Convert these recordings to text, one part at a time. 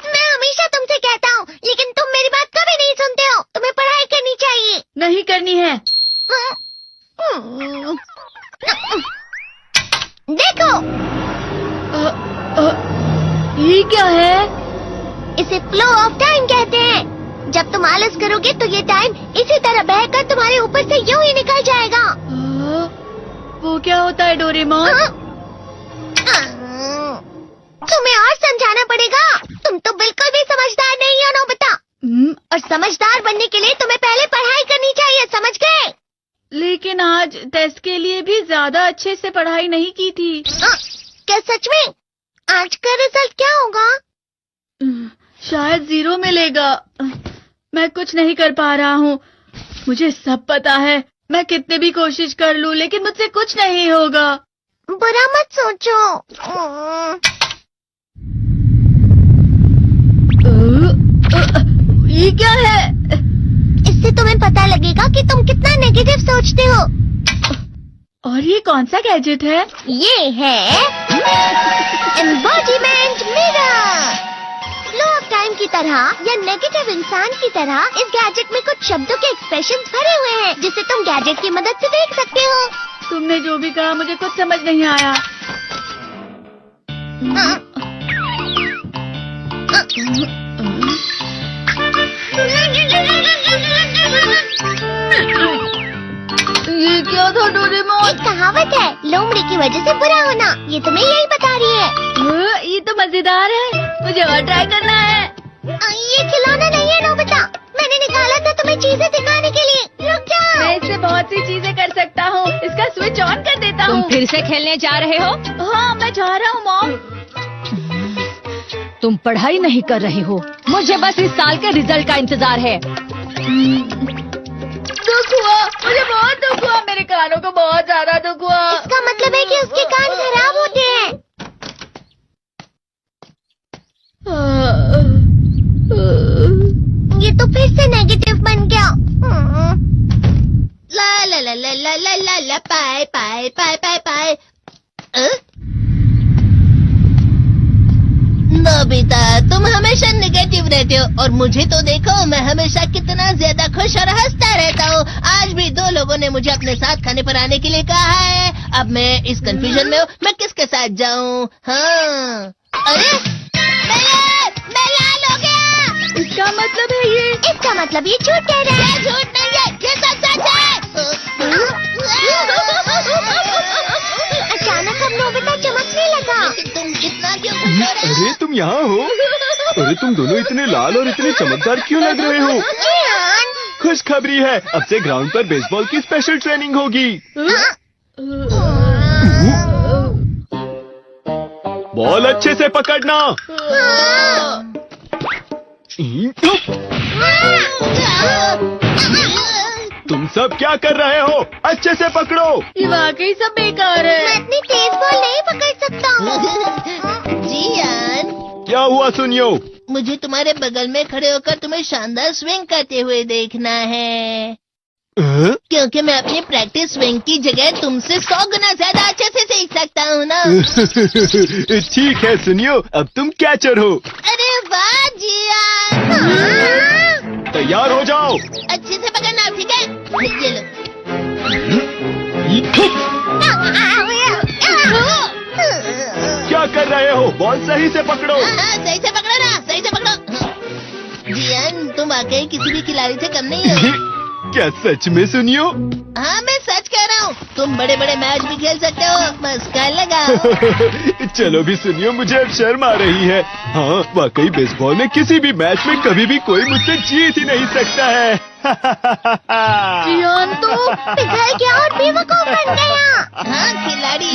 मैं हमेशा तुमसे कहता हूँ, लेकिन तुम मेरी बात कभी नहीं सुनते हो। तुम्हें पढ़ाई करनी चाहिए। नहीं करनी है। देखो, ये क्या है? इसे फ्लो ऑफ टाइम कहते हैं। जब तुम आलस करोगे तो ये टाइम इसी तरह बहकर तुम्हारे ऊपर से यूं ही निकल जाएगा। वो क्या होता है डोरेमोन? तुम्हें और समझाना पड़ेगा। तुम तो बिल्कुल भी समझदार नहीं हो नोबिता। और समझदार बनने के लिए तुम्हें पहले पढ़ाई करनी चाहिए, समझ गए? लेकिन आज टेस्ट के लिए भी ज्यादा अच्छे से पढ़ाई नहीं की थी। क्या सच में? आज का रिजल्ट क्या होगा? शायद 0 मिलेगा। मैं कुछ नहीं कर पा रहा हूँ। मुझे सब पता है। मैं कितने भी कोशिश कर लूँ, लेकिन मुझसे कुछ नहीं होगा। बुरा मत सोचो। ये क्या है? इससे तुम्हें पता लगेगा कि तुम कितना नेगेटिव सोचते हो। और ये कौन सा गैजेट है? ये है embodiment mirror. Flow of time की तरह या नेगेटिव इंसान की तरह इस गैजेट में कुछ शब्दों के एक्सप्रेशंस भरे हुए हैं, जिसे तुम गैजेट की मदद से देख सकते हो। तुमने जो भी कहा मुझे कुछ समझ नहीं आया। ये क्या था डोरेमोन? एक कहावत है, लोमड़ी की वजह से बुरा होना। ये तुम्हें यही बता रही है। ये तो मजेदार है। मुझे और ट्राई करना है। ये खिलौना नहीं है नोबिता। मैंने निकाला था तुम्हें चीजें दिखाने के लिए। रुक जाओ। मैं इससे बहुत सी चीजें कर सकता हूँ। इसका स्विच ऑन कर देता हूँ। तुम फिर से खेलने जा रहे हो? हाँ, मैं जा रहा हूँ मॉम। तुम पढ़ाई नहीं कर रहे हो। मुझे बस इस साल के रिजल्ट का इंतजार है। दुख हुआ, मुझे बहुत दुख हुआ। मेरे कानों को बहुत ज्यादा दुख हुआ। इसका मतलब है कि उसके कान खराब होते हैं। ये तो फिर से नेगेटिव बन गया। ला ला ला ला ला ला ला ला पाए पाए पाए पाए पाए। नोबिता, तुम हमेशा नेगेटिव रहते हो और मुझे तो देखो, मैं हमेशा कितना ज्यादा खुश और हंसता रहता हूँ। आज भी 2 लोगों ने मुझे अपने साथ खाने पर आने के लिए कहा है। अब मैं इस कंफ्यूजन में हूँ, मैं किसके साथ जाऊँ? हाँ, अरे मैं लाल हो गया। इसका मतलब है ये? इसका मतलब ये झूठ कह रहा है। झूठ नहीं है, ये सच है। अचानक अब नोबिता चमकने लगा। तुम इतना क्यों खुश हो रहे हो? अरे तुम यहाँ हो? अरे तुम दोनों इतने लाल और इतने चमकदार क्यों लग रहे हो? खुशखबरी है, अब से ग्राउंड पर बेसबॉल की स्पेशल ट्रेनिंग होगी। बॉल अच्छे से पकड़ना। तुम सब क्या कर रहे हो? अच्छे से पकड़ो। ये वाकई सब बेकार मैं है। इतनी तेज बॉल नहीं पकड़ सकता हूँ। जियान, क्या हुआ सुनियो? मुझे तुम्हारे बगल में खड़े होकर तुम्हें शानदार स्विंग करते हुए देखना है, क्योंकि मैं अपनी प्रैक्टिस स्विंग की जगह तुमसे 100 गुना ज्यादा अच्छे से सीख सकता हूँ ना। ठीक है सुनियो, अब तुम कैचर हो। अरे वाह जियान। तैयार हो जाओ। अच्छे से पकड़ना, ठीक है? ये लो। क्या कर रहे हो? बॉल सही से पकड़ो। सही से पकड़ो ना, सही से पकड़ो। जियान, तुम वाकई किसी भी खिलाड़ी से कम नहीं हो। क्या सच में सुनियो? हाँ, मैं सच कह रहा हूँ। तुम बड़े बड़े मैच भी खेल सकते हो, बस कर लगाओ। चलो भी सुनियो, मुझे अब शर्म आ रही है। हाँ, वाकई बेसबॉल में किसी भी मैच में कभी भी कोई मुझसे जीत ही नहीं सकता है। जियान तो पिघल गया और बेवकूफ बन गया। हाँ, खिलाड़ी।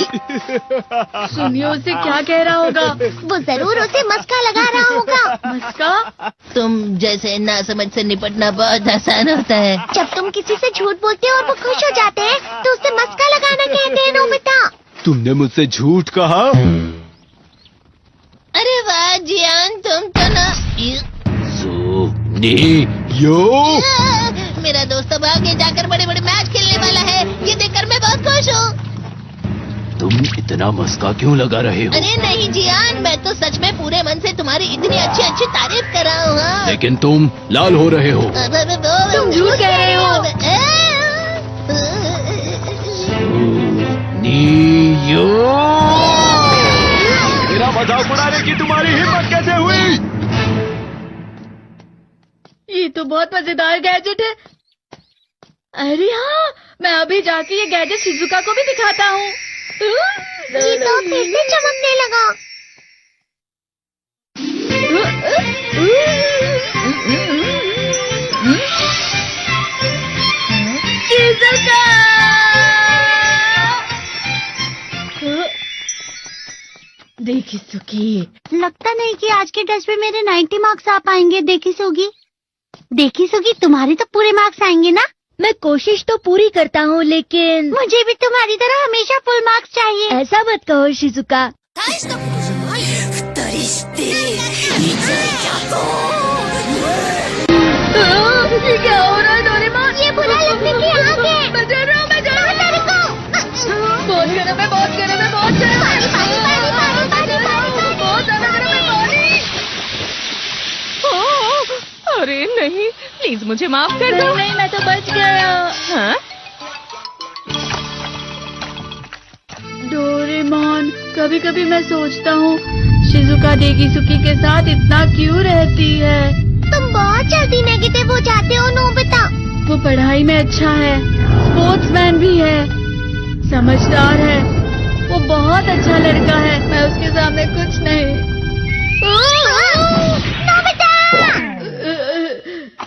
सुनियो उसे क्या कह रहा होगा? वो जरूर उसे मस्का लगा रहा होगा। मस्का? तुम जैसे नासमझ से निपटना बहुत आसान होता है। जब तुम किसी से झूठ बोलते हो और वो खुश हो जाते हैं, तो उसे मस्का लगाना कहते हैं नोबिता। तुमने मुझसे झूठ कहा? अरे वाह जियान, तुम तो ना। यो, मेरा दोस्त अब आगे जाकर बड़े बड़े मैच खेलने वाला है। ये देखकर मैं बहुत खुश हूँ। तुम इतना मस्का क्यों लगा रहे हो? अरे नहीं जियान, मैं तो सच में पूरे मन से तुम्हारी इतनी अच्छी अच्छी तारीफ कर रहा हूँ। हाँ। लेकिन तुम लाल हो रहे हो। तुम झूठ कह रहे हो। नियो, मेरा मजाक उड़ाने की तुम्हारी हिम्मत कैसे हुई? ये तो बहुत मजेदार गैजेट है। अरे हाँ, मैं अभी जाके ये गैजेट शिजुका को भी दिखाता हूँ। ये तो फिर से चमकने लगा। शिजुका! देखी सुकी, लगता नहीं कि आज के टेस्ट में मेरे 90 मार्क्स आ पाएंगे। देखी सुगी, तुम्हारे तो पूरे मार्क्स आएंगे ना? मैं कोशिश तो पूरी करता हूँ, लेकिन मुझे भी तुम्हारी तरह हमेशा फुल मार्क्स चाहिए। ऐसा मत कहो शिजुका। ये क्या हो रहा है डोरेमोन? ये बुरा लगने की आग है। मैं डर रहा हूँ, मैं डर रहा हूँ। बहुत गर्म है, बहुत गर्म है, बहुत गर्म है। बहुत ज्यादा गर्म है पानी। अरे नहीं, प्लीज मुझे माफ कर दो। नहीं, मैं तो बच गया। हाँ? डोरेमोन, कभी कभी मैं सोचता हूँ शिजुका डेगिसुकी के साथ इतना क्यों रहती है। तुम बहुत जल्दी नेगेटिव हो जाते हो नोबिता। वो पढ़ाई में अच्छा है, स्पोर्ट्समैन भी है, समझदार है। वो बहुत अच्छा लड़का है। मैं उसके सामने कुछ नहीं।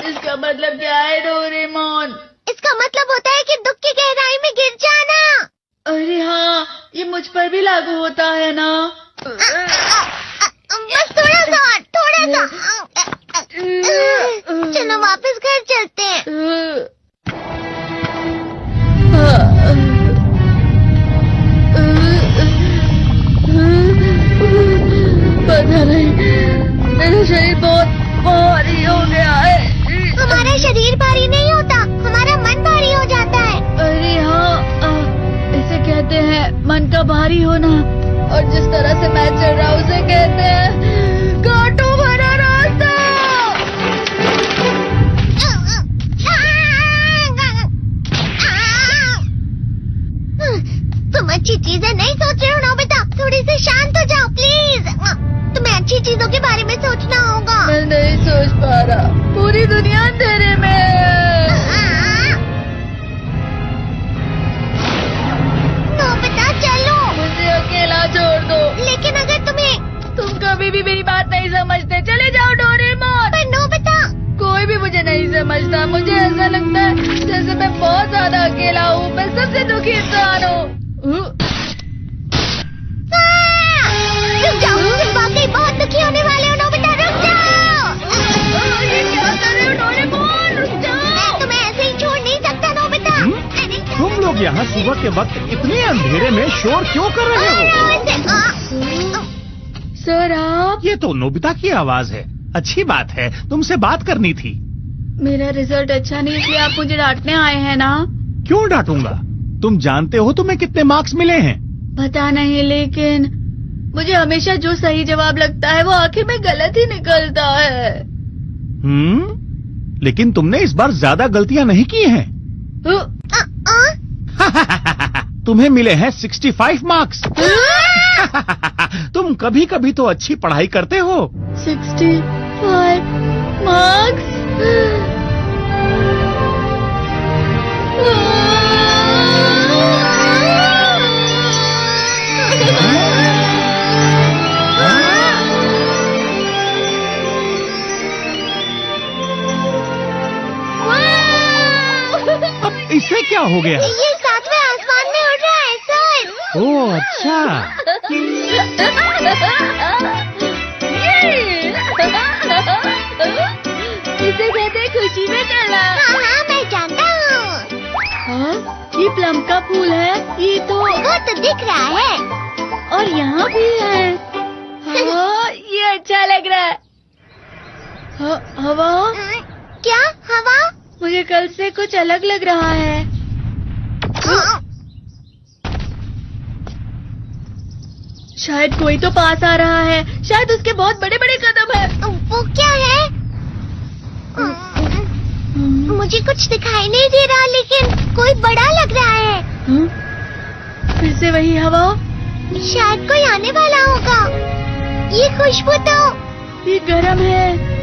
इसका मतलब क्या है डोरेमोन? इसका मतलब होता है कि दुख की गहराई में गिर जाना। अरे हाँ, ये मुझ पर भी लागू होता है ना। बस थोड़ा सा। चलो वापस घर चलते हैं। पता नहीं, मेरा शरीर बहुत भारी हो गया है। हमारा शरीर भारी नहीं होता, हमारा मन भारी हो जाता है। अरे हाँ, इसे कहते हैं मन का भारी होना। और जिस तरह से मैं चल रहा हूँ उसे कहते हैं कांटों भरा रास्ता। तुम अच्छी चीजें नहीं सोच रहे हो नोबिता। थोड़ी सी शांत हो जाओ प्लीज। तुम्हें अच्छी चीजों के बारे में सोचना होगा। मैं नहीं सोच पा रहा, पूरी दुनिया अंधेरे में है। नोबिता चलो। मुझे अकेला छोड़ दो। लेकिन अगर तुम कभी भी मेरी बात नहीं समझते। चले जाओ डोरेमोन। पर नोबिता। कोई भी मुझे नहीं समझता। मुझे ऐसा लगता है जैसे मैं बहुत ज्यादा अकेला हूँ। मैं सबसे दुखी इंसान हूँ। रुक जाओ, तुम वाकई बहुत दुखी होने वाले हो नोबिता। रुक जाओ। ये क्या कर रहे हो डोरेमोन? रुक जाओ। मैं तुम्हें ऐसे ही छोड़ नहीं सकता नोबिता। तुम लोग यहाँ सुबह के वक्त इतने अंधेरे में शोर क्यों कर रहे हो? सर आप? ये तो नोबिता की आवाज है। अच्छी बात है, तुमसे बात करनी थी। मेरा रिजल्ट अच्छा नहीं इसलिए आप मुझे डांटने आए हैं ना? क्यों डांटूंगा? तुम जानते हो तुम्हें कितने मार्क्स मिले हैं? पता नहीं, लेकिन मुझे हमेशा जो सही जवाब लगता है वो आखिर में गलत ही निकलता है। लेकिन तुमने इस बार ज्यादा गलतियां नहीं की हैं। तुम्हें मिले हैं 65 मार्क्स। तुम कभी कभी तो अच्छी पढ़ाई करते हो। 65 मार्क्स? अब इसे क्या हो गया? ये सातवें आसमान में उड़ रहा है सर। ओह अच्छा। इसे कहते हैं खुशी में चला। हाँ मैं जानता हूँ। हाँ, ये प्लम का फूल है। ये तो वो तो दिख रहा है। और यहाँ भी है। हाँ, ये अच्छा लग रहा है। हवा? क्या हवा? मुझे कल से कुछ अलग लग रहा है। शायद कोई तो पास आ रहा है। शायद उसके बहुत बड़े बड़े कदम है। वो क्या है? मुझे कुछ दिखाई नहीं दे रहा, लेकिन कोई बड़ा लग रहा है। फिर से वही हवा। शायद कोई आने वाला होगा। ये खुशबू तो ये गर्म है।